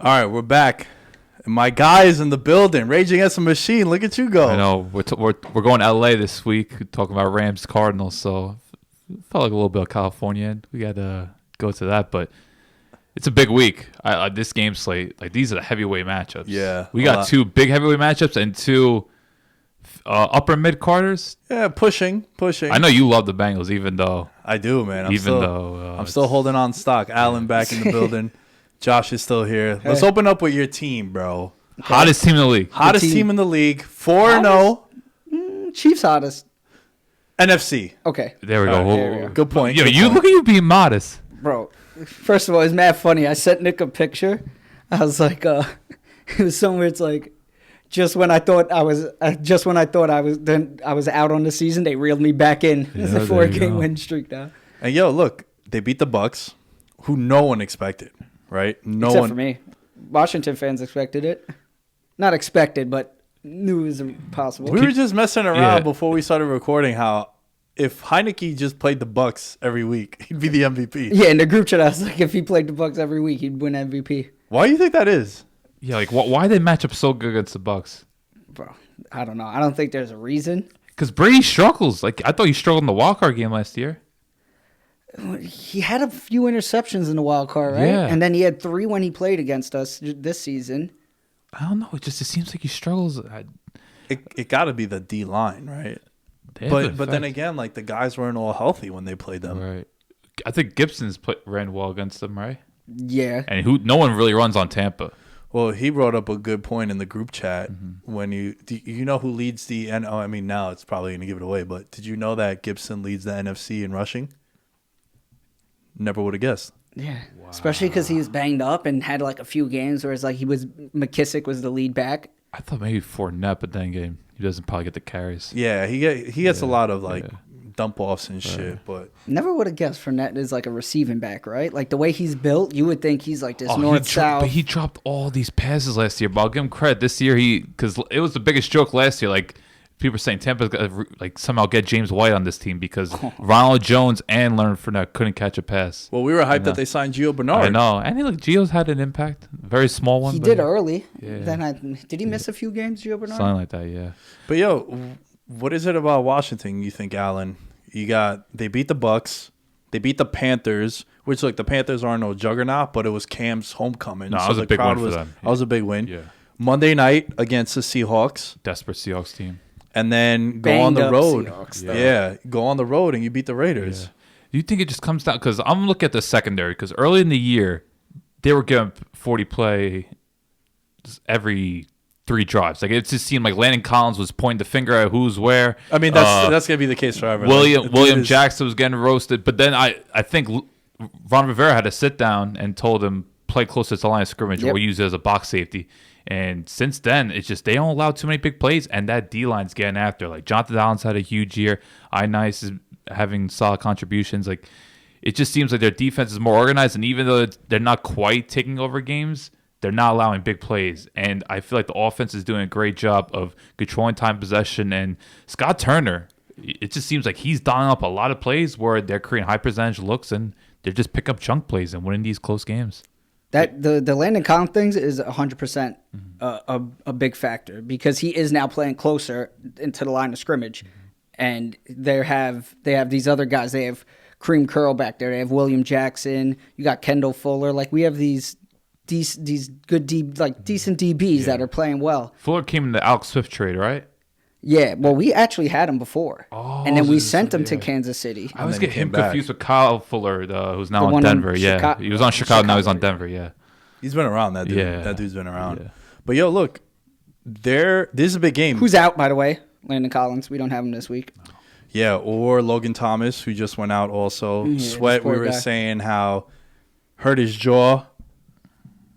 All right, we're back. My guy is in the building. Rage Against the Machine. Look at you go. I know. We're going to LA this week, talking about Rams Cardinals. So felt like a little bit of California. We got to go to that, but it's a big week. This game slate, like these are the heavyweight matchups. Yeah, we got two big heavyweight matchups and two upper mid carders. Yeah, pushing. I know you love the Bengals, even though I do, man. I'm still holding on stock. Allen back in the building. Josh is still here. Let's open up with your team, bro. Okay. Hottest team in the league. Hottest team in the league. 4-0. Chiefs hottest. NFC. Okay. There we go. Good point. Yo, look at you being modest. Bro, first of all, it's mad funny. I sent Nick a picture. I was like, it was somewhere. It's like, just when I thought I was out on the season, they reeled me back in. It's a 4-game win streak now. And yo, look, they beat the Bucks, who no one expected. Right? Except for me. Washington fans expected it. Not expected, but knew it was impossible. We were just messing around before we started recording how if Heineke just played the Bucks every week, he'd be the MVP. Yeah, in the group chat, I was like, if he played the Bucks every week, he'd win MVP. Why do you think that is? Yeah, like why they match up so good against the Bucks? Bro, I don't know. I don't think there's a reason. Because Brady struggles. Like I thought he struggled in the wild card game last year. He had a few interceptions in the wild card, right? Yeah. And then he had 3 when he played against us this season. I don't know. It seems like he struggles. It got to be the D line, right? But then again, like the guys weren't all healthy when they played them. Right. I think Gibson's ran well against them, right? Yeah. And no one really runs on Tampa. Well, he brought up a good point in the group chat when you know who leads the now it's probably going to give it away, but did you know that Gibson leads the NFC in rushing? Never would have guessed. Yeah, wow. Especially because he was banged up and had like a few games where it's like McKissick was the lead back. I thought maybe Fournette, but then game he doesn't probably get the carries. Yeah, he gets a lot of dump offs and shit. But never would have guessed Fournette is like a receiving back, right? Like the way he's built, you would think he's like this north-south. But he dropped all these passes last year. But I'll give him credit. This year because it was the biggest joke last year. Like people are saying Tampa's got to somehow get James White on this team because Ronald Jones and Leonard Fournette couldn't catch a pass. Well, we were hyped that they signed Gio Bernard. I know. And Gio's had an impact. Very small one. He did early. Yeah. Then did he miss a few games, Gio Bernard? Something like that, yeah. But yo, what is it about Washington you think, Allen? They beat the Bucks. They beat the Panthers, which the Panthers aren't no juggernaut, but it was Cam's homecoming. No, so it was a big win for them. That was a big win. Yeah. Monday night against the Seahawks. Desperate Seahawks team. And then go on the road. Seahawks, go on the road and you beat the Raiders. Yeah. Do you think it just comes down? Because I'm looking at the secondary. Because early in the year, they were giving 40 play every 3 drives. Like it just seemed like Landon Collins was pointing the finger at who's where. I mean, that's gonna be the case forever. William Jackson was getting roasted, but then I think Ron Rivera had to sit down and told him play closer to the line of scrimmage or use it as a box safety. And since then, it's just they don't allow too many big plays, and that D-line's getting after. Like, Jonathan Allen's had a huge year. Nice is having solid contributions. Like, it just seems like their defense is more organized, and even though they're not quite taking over games, they're not allowing big plays. And I feel like the offense is doing a great job of controlling time possession. And Scott Turner, it just seems like he's dialing up a lot of plays where they're creating high percentage looks, and they're just picking up chunk plays and winning these close games. That the Landon Collins things is 100% a big factor because he is now playing closer into the line of scrimmage, and they have these other guys. They have Kareem Curl back there. They have William Jackson. You got Kendall Fuller. Like we have these good decent DBs that are playing well. Fuller came in the Alex Swift trade, right? Yeah, well, we actually had him before, and then we sent him to Kansas City. I was getting him confused with Kyle Fuller, who's now on Denver. Yeah, he was on Chicago. Now he's on Denver. Yeah, he's been around. That dude. Yeah. That dude's been around. Yeah. But yo, look, this is a big game. Who's out, by the way? Landon Collins. We don't have him this week. Yeah, or Logan Thomas, who just went out also. Yeah, Sweat, we were saying how hurt his jaw.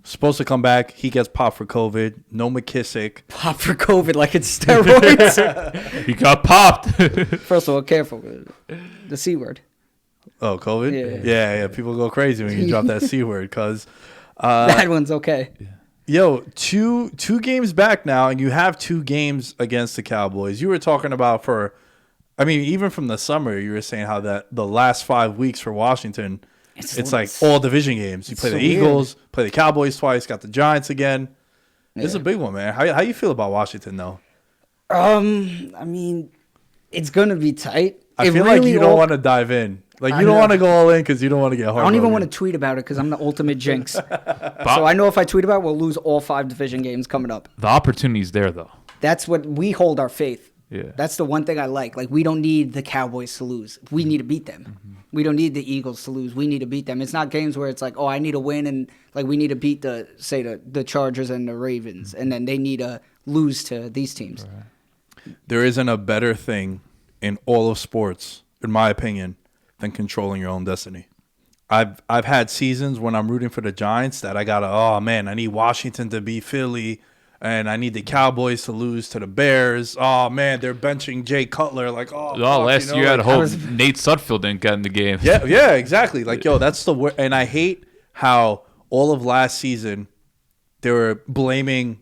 Supposed to come back. He gets popped for COVID. No McKissick. Popped for COVID like it's steroids. He got popped. First of all, careful. The C word. Oh, COVID? Yeah. People go crazy when you drop that C word because... that one's okay. Yo, two games back now, and you have 2 games against the Cowboys. You were talking about even from the summer, you were saying how that the last 5 weeks for Washington It's like all division games. You play the Eagles, play the Cowboys twice, got the Giants again. Yeah. It's a big one, man. How you feel about Washington, though? I mean, it's gonna be tight. I feel like you don't want to dive in. Like, you don't want to go all in because you don't want to get hard. I don't even want to tweet about it because I'm the ultimate jinx. So I know if I tweet about it, we'll lose all 5 division games coming up. The opportunity's there, though. That's what we hold our faith. Yeah. That's the one thing I like. Like, we don't need the Cowboys to lose. We need to beat them. Mm-hmm. We don't need the Eagles to lose. We need to beat them. It's not games where it's like, oh, I need a win and like we need to beat the Chargers and the Ravens, and then they need to lose to these teams. Right. There isn't a better thing in all of sports, in my opinion, than controlling your own destiny. I've had seasons when I'm rooting for the Giants that I gotta, oh man, I need Washington to beat Philly, and I need the Cowboys to lose to the Bears. Oh man, they're benching Jay Cutler. Like, last year I had hope Nate Sudfeld didn't get in the game. Yeah, exactly. Like, yo, that's the word. And I hate how all of last season they were blaming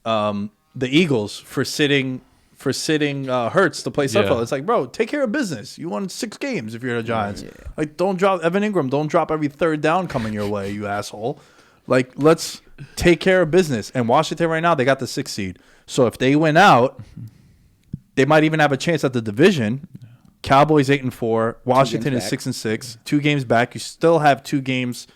the Eagles for sitting Hurts to play Sudfeld. It's like, bro, take care of business. You won 6 games if you're the Giants. Yeah. Like, don't drop Evan Ingram. Don't drop every third down coming your way, you asshole. Like, let's take care of business. And Washington right now, they got the 6th seed. So if they win out, they might even have a chance at the division. Cowboys 8-4. Washington is 6-6. 2 games back. You still have 2 games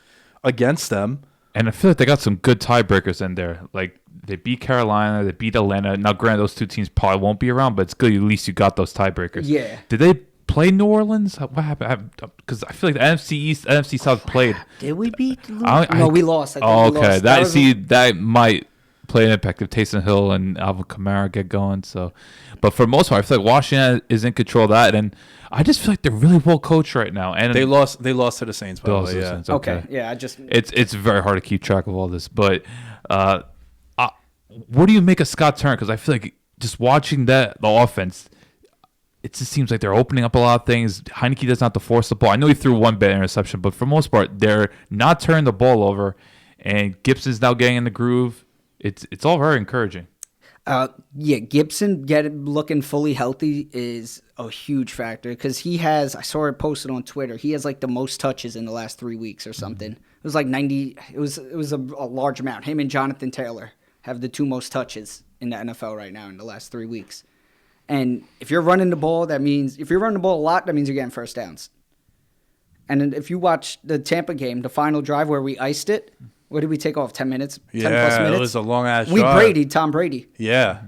against them. And I feel like they got some good tiebreakers in there. Like, they beat Carolina, they beat Atlanta. Now, granted, those 2 teams probably won't be around, but it's good at least you got those tiebreakers. Yeah. Did they play New Orleans? What happened? Because I feel like the NFC East, NFC South played. Did we beat? No, we lost. I think we okay. lost. That might play an impact if Taysom Hill and Alvin Kamara get going. So, but for the most part, I feel like Washington is in control of that, and I just feel like they're really well coached right now. And they lost to the Saints, by the way. Yeah. Saints, okay. Yeah. It's very hard to keep track of all this, but what do you make of Scott Turner? Because I feel like just watching the offense, it just seems like they're opening up a lot of things. Heineke doesn't have to force the ball. I know he threw 1 bad interception, but for the most part, they're not turning the ball over, and Gibson's now getting in the groove. It's all very encouraging. Gibson looking fully healthy is a huge factor because he has, I saw it posted on Twitter, he has like the most touches in the last 3 weeks or something. It was like 90, it was a large amount. Him and Jonathan Taylor have the 2 most touches in the NFL right now in the last 3 weeks. And if you're running the ball, if you're running the ball a lot, that means you're getting first downs. And then if you watch the Tampa game, the final drive where we iced it, what did we take off? 10 minutes? 10 plus minutes? It was a long-ass We drive. Brady, Tom Brady. Yeah.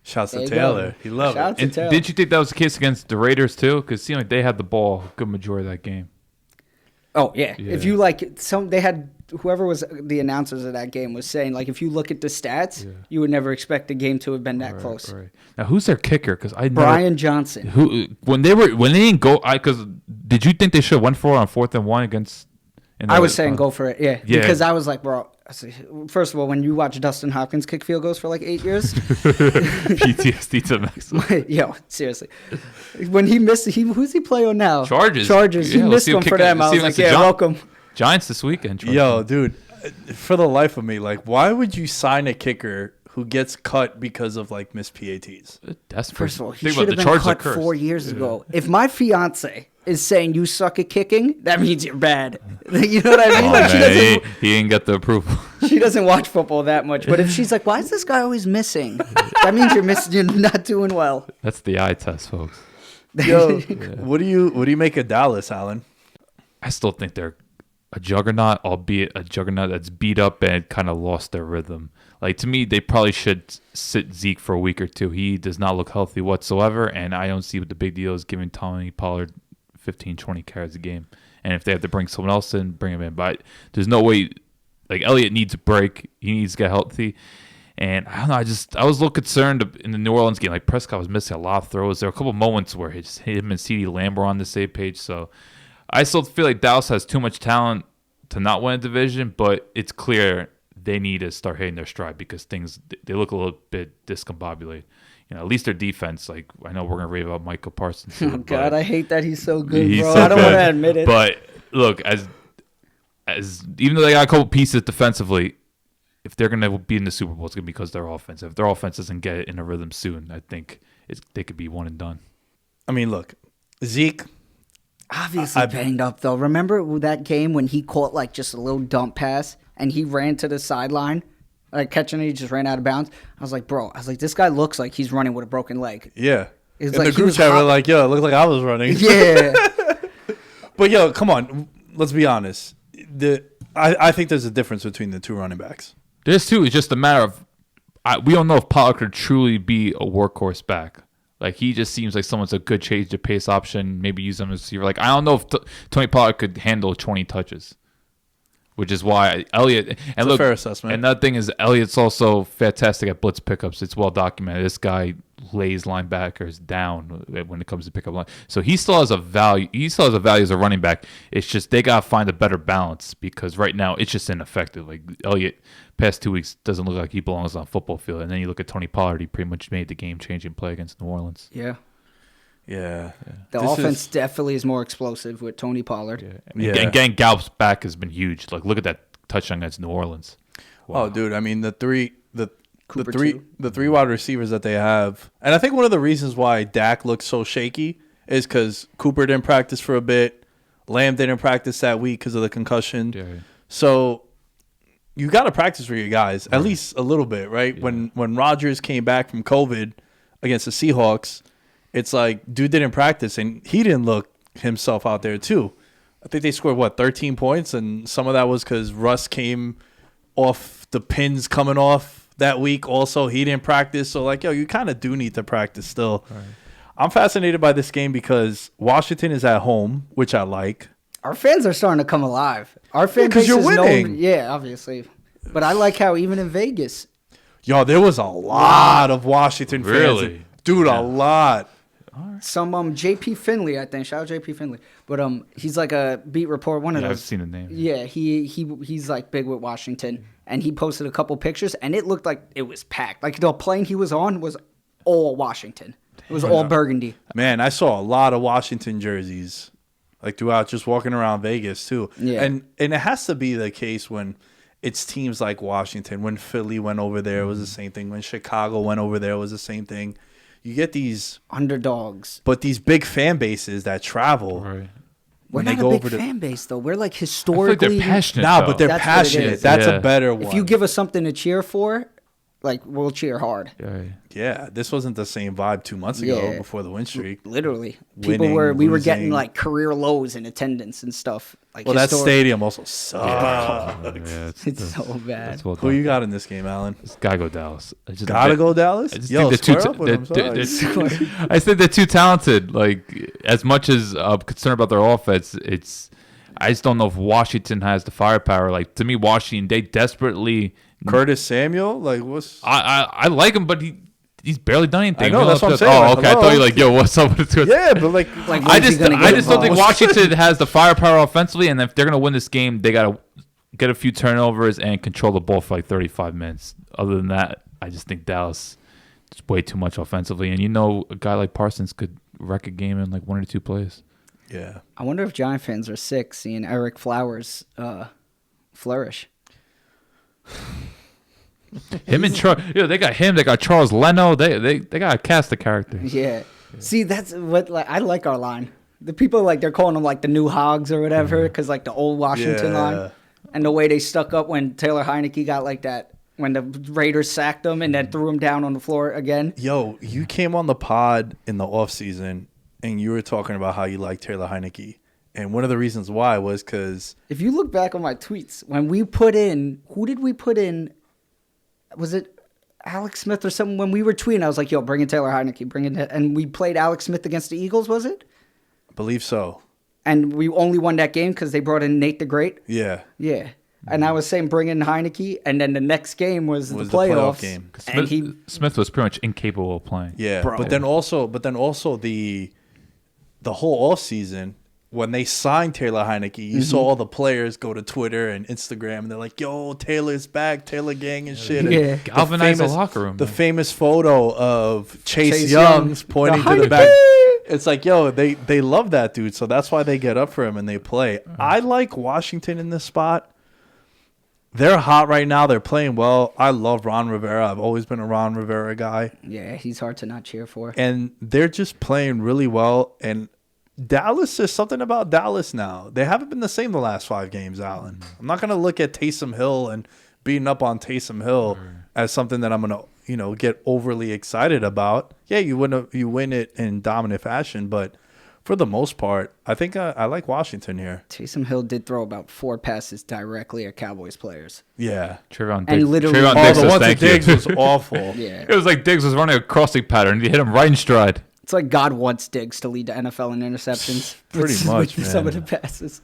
Shouts to Taylor. He loved it. And did you think that was the case against the Raiders, too? Because it seemed like they had the ball a good majority of that game. Oh, yeah. If you they had, whoever was the announcers of that game was saying, like, if you look at the stats, you would never expect the game to have been that close. Right. Now, who's their kicker? Because Brian Johnson. When they didn't go, because did you think they should have went for it on 4th and 1 against? I was saying go for it, yeah. Because I was like, bro, first of all, when you watch Dustin Hopkins kick field goals for like 8 years. PTSD to max. Yo, seriously. When he missed, who's he play on now? Chargers. He missed one for them. I was like, welcome. Giants this weekend. Yo, dude, for the life of me, like, why would you sign a kicker who gets cut because of like missed PATs? First of all, he should have been cut 4 years ago. If my fiance is saying you suck at kicking, that means you're bad. You know what I mean? Like, he ain't got the approval. She doesn't watch football that much. But if she's like, why is this guy always missing? That means you're not doing well. That's the eye test, folks. Yo, what do you make of Dallas, Alan? I still think they're a juggernaut, albeit a juggernaut that's beat up and kind of lost their rhythm. Like, to me, they probably should sit Zeke for a week or 2. He does not look healthy whatsoever, and I don't see what the big deal is giving Tony Pollard 15, 20 carries a game. And if they have to bring someone else in, bring him in. But there's no way. Like, Elliott needs a break. He needs to get healthy. And I don't know. I was a little concerned in the New Orleans game. Like, Prescott was missing a lot of throws. There were a couple of moments where him and CeeDee Lamb were on the same page. So I still feel like Dallas has too much talent to not win a division. But it's clear they need to start hitting their stride because they look a little bit discombobulated. At least their defense, like, I know we're going to rave about Michael Parsons. Oh, God, I hate that he's so good, bro. I don't want to admit it. But, look, as even though they got a couple pieces defensively, if they're going to be in the Super Bowl, it's going to be because their offense. If their offense doesn't get it in a rhythm soon, I think they could be one and done. I mean, look, Zeke, Obviously banged up, though. Remember that game when he caught, like, just a little dump pass and he ran to the sideline? Like, catching it, he just ran out of bounds. I was like, bro, this guy looks like he's running with a broken leg. Yeah. In like the group chat, we're like, yo, it looked like I was running. Yeah. But, yo, come on. Let's be honest. I think there's a difference between the two running backs. There's two. It's just a matter of we don't know if Pollard could truly be a workhorse back. Like, he just seems like someone's a good change to pace option. Maybe use him as receiver. Like, I don't know if Tony Pollard could handle 20 touches, which is why Elliott. And look, a fair assessment. And that thing is, Elliott's also fantastic at blitz pickups. It's well documented. This guy lays linebackers down when it comes to pickup line. So he still has a value. He still has a value as a running back. It's just they gotta find a better balance because right now it's just ineffective. Like, Elliott, past 2 weeks doesn't look like he belongs on a football field. And then you look at Tony Pollard, he pretty much made the game-changing play against New Orleans. Yeah. Yeah. The offense definitely is more explosive with Tony Pollard. Yeah. And getting Gallup's back has been huge. Like, look at that touchdown against New Orleans. Wow. Oh, dude. I mean, the three wide receivers that they have, and I think one of the reasons why Dak looks so shaky is because Cooper didn't practice for a bit, Lamb didn't practice that week because of the concussion. Yeah. So you got to practice for your guys at least a little bit, right? Yeah. When Rodgers came back from COVID against the Seahawks, it's like dude didn't practice and he didn't look himself out there too. I think they scored 13 points, and some of that was because Russ came off the pins coming off that week. Also, he didn't practice, so like, yo, you kind of do need to practice still. Right. I'm fascinated by this game because Washington is at home, which I like. Our fans are starting to come alive. Our fan base is winning. Yeah, obviously. But I like how even in Vegas, yo, there was a lot of Washington fans. Really? Dude, a lot. Some JP Finley, I think. Shout out JP Finley. But he's like a beat reporter. One of those. I've seen the name. Yeah, he's like big with Washington, and he posted a couple pictures, and it looked like it was packed. Like the plane he was on was all Washington. It was all burgundy. Man, I saw a lot of Washington jerseys, like throughout just walking around Vegas too. Yeah, and it has to be the case when it's teams like Washington. When Philly went over there, it was the same thing. When Chicago went over there, it was the same thing. You get these underdogs, but these big fan bases that travel. Right. We're not a big fan base though. We're like historically they're passionate. No, but they're passionate. That's a better one. If you give us something to cheer for, like we'll cheer hard. Yeah, this wasn't the same vibe 2 months ago before the win streak. Literally, we were getting like career lows in attendance and stuff. Like, that stadium also sucks. It's so bad. Who you got in this game, Alan? It's gotta go Dallas. Gotta go Dallas. I think they're too talented. Like, as much as I'm concerned about their offense, I just don't know if Washington has the firepower. Like, to me, Washington, they desperately. Curtis Samuel, like what's? I like him, but he's barely done anything. I know, that's what I'm saying. Oh, okay. Hello? I thought you like, yo, what's up with this? Yeah, but like I just don't think Washington has the firepower offensively, and if they're gonna win this game, they gotta get a few turnovers and control the ball for like 35 minutes. Other than that, I just think Dallas is way too much offensively, and a guy like Parsons could wreck a game in like 1 or 2 plays. Yeah, I wonder if Giant fans are sick seeing Eric Flowers flourish. Him and Charles, they got him. They got Charles Leno. They got to cast the character. Yeah. See, that's what I like our line. The people they're calling them like the new Hogs or whatever, because like the old Washington line, and the way they stuck up when Taylor Heineke got like that when the Raiders sacked him and then threw him down on the floor again. Yo, you came on the pod in the offseason and you were talking about how you like Taylor Heineke. And one of the reasons why was because... If you look back on my tweets, when we put in... Who did we put in? Was it Alex Smith or something? When we were tweeting, I was like, yo, bring in Taylor Heineke. And we played Alex Smith against the Eagles, was it? I believe so. And we only won that game because they brought in Nate the Great? Yeah. Yeah. And I was saying bring in Heineke, and then the next game was the playoff game. Smith was pretty much incapable of playing. Yeah, bro. But then also the whole offseason... When they signed Taylor Heineke, you saw all the players go to Twitter and Instagram, and they're like, yo, Taylor's back, Taylor gang and shit. Yeah. And galvanize the locker room. The famous photo of Chase Young's pointing to the back. It's like, yo, they love that dude, so that's why they get up for him and they play. I like Washington in this spot. They're hot right now. They're playing well. I love Ron Rivera. I've always been a Ron Rivera guy. Yeah, he's hard to not cheer for. And they're just playing really well, and Dallas, there's something about Dallas now. They haven't been the same the last 5 games, Allen. I'm not going to look at Taysom Hill and beating up on Taysom Hill as something that I'm going to, get overly excited about. Yeah, you win it in dominant fashion, but for the most part, I think I like Washington here. Taysom Hill did throw about 4 passes directly at Cowboys players. Yeah. Trayvon And Diggs. literally- Trayvon Oh, Diggs the says one to thank Diggs you. was awful. Yeah. It was like Diggs was running a crossing pattern. And he hit him right in stride. It's like God wants Diggs to lead the NFL in interceptions. Pretty with much, some man. of the passes.